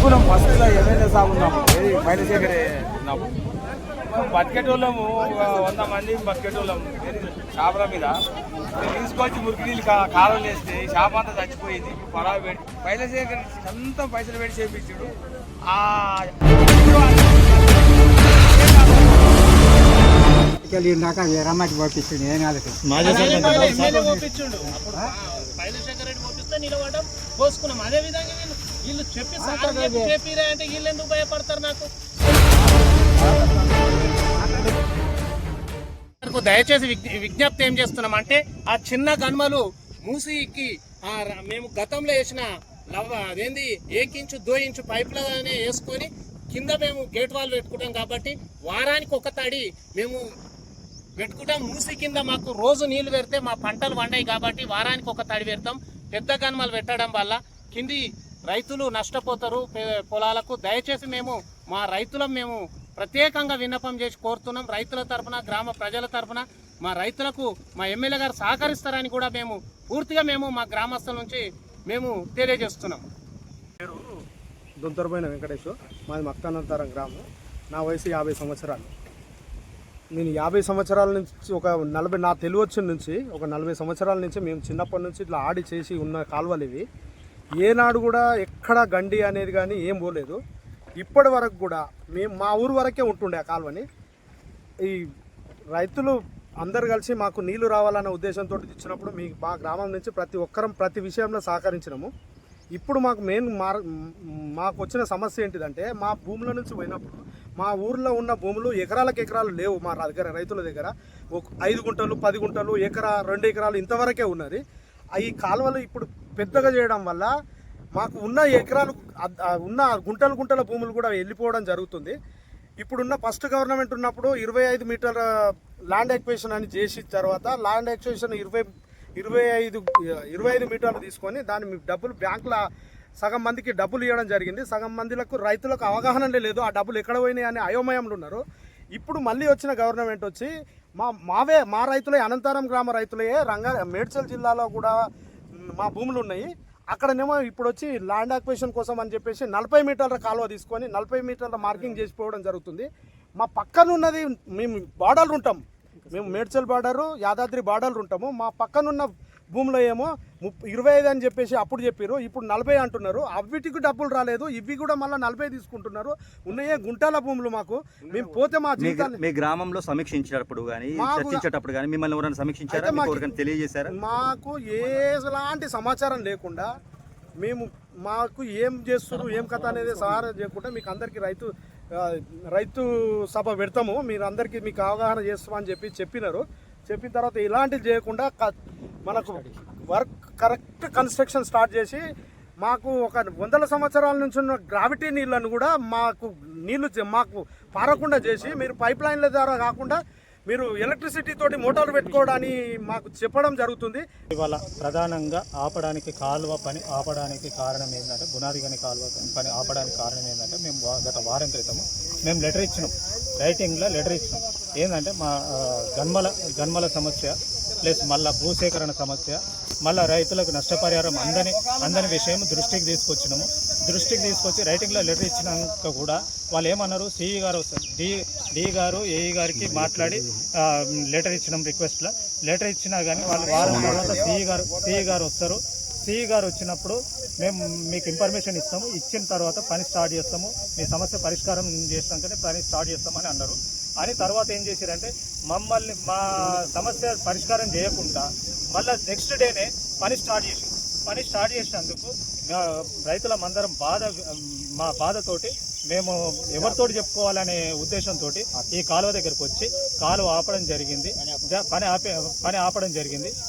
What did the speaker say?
అనుకున్నాం ఫస్ట్లో ఎమ్మెల్యే సాబ్ ఉన్నాము మైలశేఖరే ఉన్నాము బతికేటోళ్ళము 100 మంది బతికేటోళ్ళము షాపుల మీద తీసుకొచ్చి మురికి నీళ్ళు కాలువలు వేస్తే ఈ షాప్ అంతా చచ్చిపోయింది. ఇప్పుడు పొలాలు పెట్టి మైలశేఖర్ అంతా పైసలు పెట్టి చేపించాడు. రమ్మకి పంపించండి ఏం పోసుకున్నాం. అదే విధంగా వీళ్ళు చెప్పిరా అంటే వీళ్ళు ఎందుకు భయపడతారు? నాకు దయచేసి విజ్ఞప్తి ఏం చేస్తున్నాం అంటే ఆ చిన్న గన్మలు మూసికి మేము గతంలో వేసిన అదేంది 1 ఇంచు 2 ఇంచు పైపులనే వేసుకొని కింద మేము గేట్ వాల్ పెట్టుకుంటాం కాబట్టి వారానికి ఒక తడి మేము పెట్టుకుంటాం. మూసి కింద మాకు రోజు నీళ్లు పెడితే మా పంటలు వండాయి కాబట్టి వారానికి ఒక తడి పెడతాం. పెద్ద గన్మలు పెట్టడం వల్ల కింది రైతులు నష్టపోతారు పొలాలకు. దయచేసి మా రైతులం మేము ప్రత్యేకంగా విన్నపం చేసి కోరుతున్నాం. రైతుల తరఫున గ్రామ ప్రజల తరఫున మా రైతులకు మా ఎమ్మెల్యే గారు సహకరిస్తారని కూడా పూర్తిగా మా గ్రామస్తుల నుంచి తెలియజేస్తున్నాం. పేరు దొంతరపోయిన వెంకటేశ్వర్, మాది మక్తానంతరం గ్రామం. నా వయసు 50 సంవత్సరాలు. నేను 50 సంవత్సరాల నుంచి నా తెలివచ్చిన నుంచి ఒక 40 సంవత్సరాల నుంచి మేము చిన్నప్పటి నుంచి ఇట్లా ఆడి చేసి ఉన్న కాలువలు ఇవి. ఏనాడు కూడా ఎక్కడ గండి అనేది కానీ ఏం పోలేదు. ఇప్పటి వరకు కూడా మా ఊరు వరకే ఉంటుండే ఆ కాలువని. ఈ రైతులు అందరు కలిసి మాకు నీళ్లు రావాలన్న ఉద్దేశంతో ఇచ్చినప్పుడు మా గ్రామం నుంచి ప్రతి ఒక్కరం ప్రతి విషయంలో సహకరించినాము. ఇప్పుడు మాకు వచ్చిన సమస్య ఏంటిదంటే మా భూముల నుంచి పోయినప్పుడు మా ఊర్లో ఉన్న భూములు ఎకరాలకు ఎకరాలు లేవు. మా దగ్గర రైతుల దగ్గర 5 గుంటలు 10 గుంటలు ఎకరా 2 ఎకరాలు ఇంతవరకే ఉన్నది. ఈ కాలువలు ఇప్పుడు పెద్దగా చేయడం వల్ల మాకు ఉన్న ఎకరాలు ఉన్న గుంటల భూములు కూడా వెళ్ళిపోవడం జరుగుతుంది. ఇప్పుడున్న ఫస్ట్ గవర్నమెంట్ ఉన్నప్పుడు 25 మీటర్ల ల్యాండ్ ఎక్వేషన్ అని చేసిన తర్వాత ల్యాండ్ ఎక్వేషన్ 25 మీటర్లు తీసుకొని దాని డబ్బులు బ్యాంకుల సగం మందికి డబ్బులు ఇవ్వడం జరిగింది. సగం మందిలకు రైతులకు అవగాహన లేదు ఆ డబ్బులు ఎక్కడ పోయినాయి అనే అయోమయంలో ఉన్నారు. ఇప్పుడు మళ్ళీ వచ్చిన గవర్నమెంట్ వచ్చి మా రైతులే అనంతరం గ్రామ రైతులే మేడ్చల్ జిల్లాలో కూడా మా భూములు ఉన్నాయి. అక్కడనేమో ఇప్పుడు వచ్చి ల్యాండ్ అక్విజిషన్ కోసం అని చెప్పేసి 40 మీటర్ల కాలువ తీసుకొని 40 మీటర్ల మార్కింగ్ చేసిపోవడం జరుగుతుంది. మా పక్కన ఉన్నది మేము బార్డర్లు ఉంటాం, మేము మేడ్చల్ బార్డరు యాదాద్రి బార్డర్లు ఉంటాము. మా పక్కనున్న భూమిలో ఏమో 25 అని చెప్పేసి అప్పుడు చెప్పారు, ఇప్పుడు 40 అంటున్నారు. అవిటికి డబ్బులు రాలేదు, ఇవి కూడా మళ్ళీ 40 తీసుకుంటున్నారు. ఉన్నాయే గుంటల భూములు మాకు. మేము పోతే మా జీవితాలు మీ గ్రామంలో సమీక్షించేటప్పుడు కానీ చర్చించేటప్పుడు కానీ మిమ్మల్ని ఎవరైనా సమీక్షించారా? తెలియజేశారా? మాకు ఎలాంటి సమాచారం లేకుండా మాకు ఏం చేస్తున్నారు ఏం కథ అనేది సహాయం చేయకుండా మీకు అందరికీ రైతు సభ పెడతాము, మీరు అందరికీ మీకు అవగాహన చేస్తామని చెప్పినారు. చెప్పిన తర్వాత ఇలాంటివి చేయకుండా మనకు వర్క్ కరెక్ట్ కన్స్ట్రక్షన్ స్టార్ట్ చేసి మాకు ఒక 100 సంవత్సరాల నుంచి ఉన్న గ్రావిటీ నీళ్ళను కూడా మాకు పారకుండా చేసి మీరు పైప్ లైన్ల ద్వారా కాకుండా మీరు ఎలక్ట్రిసిటీ తోటి మోటార్లు పెట్టుకోవడానికి మాకు చెప్పడం జరుగుతుంది. ఇవాళ ప్రధానంగా కాలువ పని ఆపడానికి కారణం ఏంటంటే బునాది గని కాలువ పని ఆపడానికి కారణం ఏంటంటే మేము గత వారం క్రితము మేము లెటర్ ఇచ్చినాం, రైటింగ్లో లెటర్ ఇచ్చినాం. ఏంటంటే మా గన్మల సమస్య ప్లస్ మళ్ళీ భూసేకరణ సమస్య, మళ్ళీ రైతులకు నష్టపరిహారం అందని విషయం దృష్టికి తీసుకొచ్చి రైటింగ్లో లెటర్ ఇచ్చినాక కూడా వాళ్ళు ఏమన్నారు, సిఈ గారు వస్తారు, డి గారు ఏఈ గారికి మాట్లాడి లెటర్ ఇచ్చినాం. రిక్వెస్ట్లో లెటర్ ఇచ్చినా కానీ వాళ్ళు వారం తర్వాత సిఈ గారు వస్తారు. సిఈ గారు వచ్చినప్పుడు మేము మీకు ఇన్ఫర్మేషన్ ఇస్తాము, ఇచ్చిన తర్వాత పని స్టార్ట్ చేస్తాము, మీ సమస్య పరిష్కారం చేసినాకనే పని స్టార్ట్ చేస్తామని అన్నారు. అని తర్వాత ఏం చేశారంటే మా సమస్య పరిష్కారం చేయకుండా మళ్ళీ నెక్స్ట్ డేనే పని స్టార్ట్ చేసినందుకు రైతులమందరం మా బాధతోటి మేము ఎవరితోటి చెప్పుకోవాలనే ఉద్దేశంతో ఈ కాలువ దగ్గరకు వచ్చి కాలువ ఆపడం జరిగింది, పని ఆపడం జరిగింది.